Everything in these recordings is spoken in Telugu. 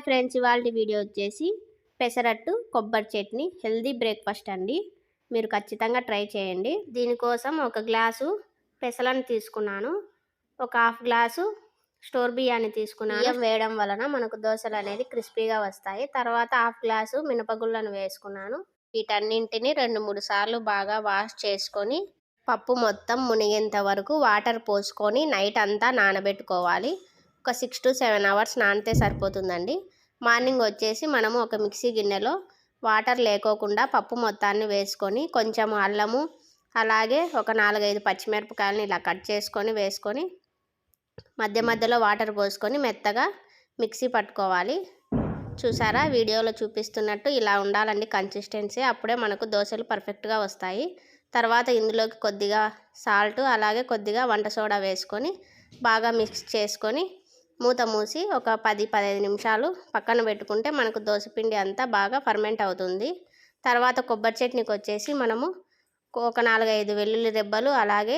ఫ్రెండ్స్, ఇవాళ వీడియో వచ్చేసి పెసరట్టు కొబ్బరి చట్నీ హెల్దీ బ్రేక్ఫాస్ట్ అండి. మీరు ఖచ్చితంగా ట్రై చేయండి. దీనికోసం ఒక గ్లాసు పెసలను తీసుకున్నాను, ఒక హాఫ్ గ్లాసు స్టోర్ బియ్యాన్ని తీసుకున్నాను. బియ్యం వేయడం వలన మనకు దోశలు అనేది క్రిస్పీగా వస్తాయి. తర్వాత హాఫ్ గ్లాసు మినపగుళ్ళను వేసుకున్నాను. వీటన్నింటిని 2-3 సార్లు బాగా వాష్ చేసుకొని పప్పు మొత్తం మునిగేంత వరకు వాటర్ పోసుకొని నైట్ అంతా నానబెట్టుకోవాలి. ఒక 6 to 7 అవర్స్ నానితే సరిపోతుందండి. మార్నింగ్ వచ్చేసి మనము ఒక మిక్సీ గిన్నెలో వాటర్ లేకోకుండా పప్పు మొత్తాన్ని వేసుకొని కొంచెం అల్లము, అలాగే ఒక 4-5 పచ్చిమిరపకాయలని ఇలా కట్ చేసుకొని వేసుకొని మధ్య మధ్యలో వాటర్ పోసుకొని మెత్తగా మిక్సీ పట్టుకోవాలి. చూసారా, వీడియోలో చూపిస్తున్నట్టు ఇలా ఉండాలండి కన్సిస్టెన్సీ. అప్పుడే మనకు దోశలు పర్ఫెక్ట్గా వస్తాయి. తర్వాత ఇందులోకి కొద్దిగా సాల్ట్, అలాగే కొద్దిగా వంట సోడా వేసుకొని బాగా మిక్స్ చేసుకొని మూత మూసి ఒక 10-15 నిమిషాలు పక్కన పెట్టుకుంటే మనకు దోసపిండి అంతా బాగా ఫర్మెంట్ అవుతుంది. తర్వాత కొబ్బరి చట్నీకి వచ్చేసి మనము ఒక 4-5 వెల్లుల్లి రెబ్బలు, అలాగే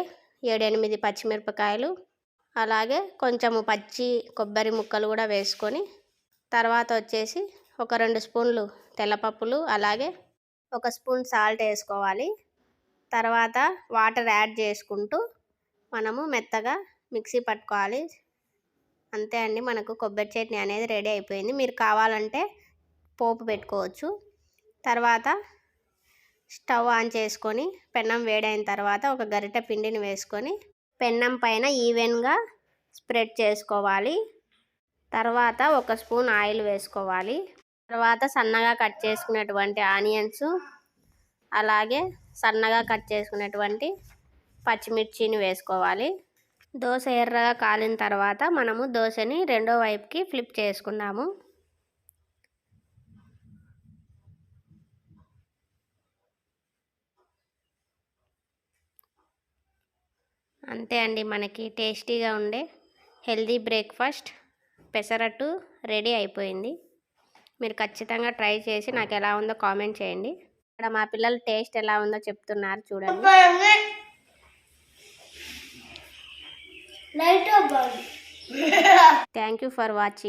7-8 పచ్చిమిరపకాయలు, అలాగే కొంచెము పచ్చి కొబ్బరి ముక్కలు కూడా వేసుకొని తర్వాత వచ్చేసి ఒక 2 స్పూన్లు తెల్లపప్పులు, అలాగే 1 స్పూన్ సాల్ట్ వేసుకోవాలి. తర్వాత వాటర్ యాడ్ చేసుకుంటూ మనము మెత్తగా మిక్సీ పట్టుకోవాలి. అంతే అండి, మనకు కొబ్బరి చట్నీ అనేది రెడీ అయిపోయింది. మీరు కావాలంటే పోపు పెట్టుకోవచ్చు. తర్వాత స్టవ్ ఆన్ చేసుకొని పెన్నం వేడైన తర్వాత ఒక గరిటె పిండిని వేసుకొని పెన్నం పైన ఈవెన్గా స్ప్రెడ్ చేసుకోవాలి. తర్వాత 1 స్పూన్ ఆయిల్ వేసుకోవాలి. తర్వాత సన్నగా కట్ చేసుకున్నటువంటి ఆనియన్స్, అలాగే సన్నగా కట్ చేసుకున్నటువంటి పచ్చిమిర్చిని వేసుకోవాలి. దోశ ఎర్రగా కాలిన తర్వాత మనము దోశని రెండో వైపుకి ఫ్లిప్ చేసుకుందాము. అంతే అండి, మనకి టేస్టీగా ఉండే హెల్దీ బ్రేక్ఫాస్ట్ పెసరట్టు రెడీ అయిపోయింది. మీరు ఖచ్చితంగా ట్రై చేసి నాకు ఎలా ఉందో కామెంట్ చేయండి. ఇక్కడ మా పిల్లలు టేస్ట్ ఎలా ఉందో చెప్తున్నారు, చూడండి. Thank you for watching.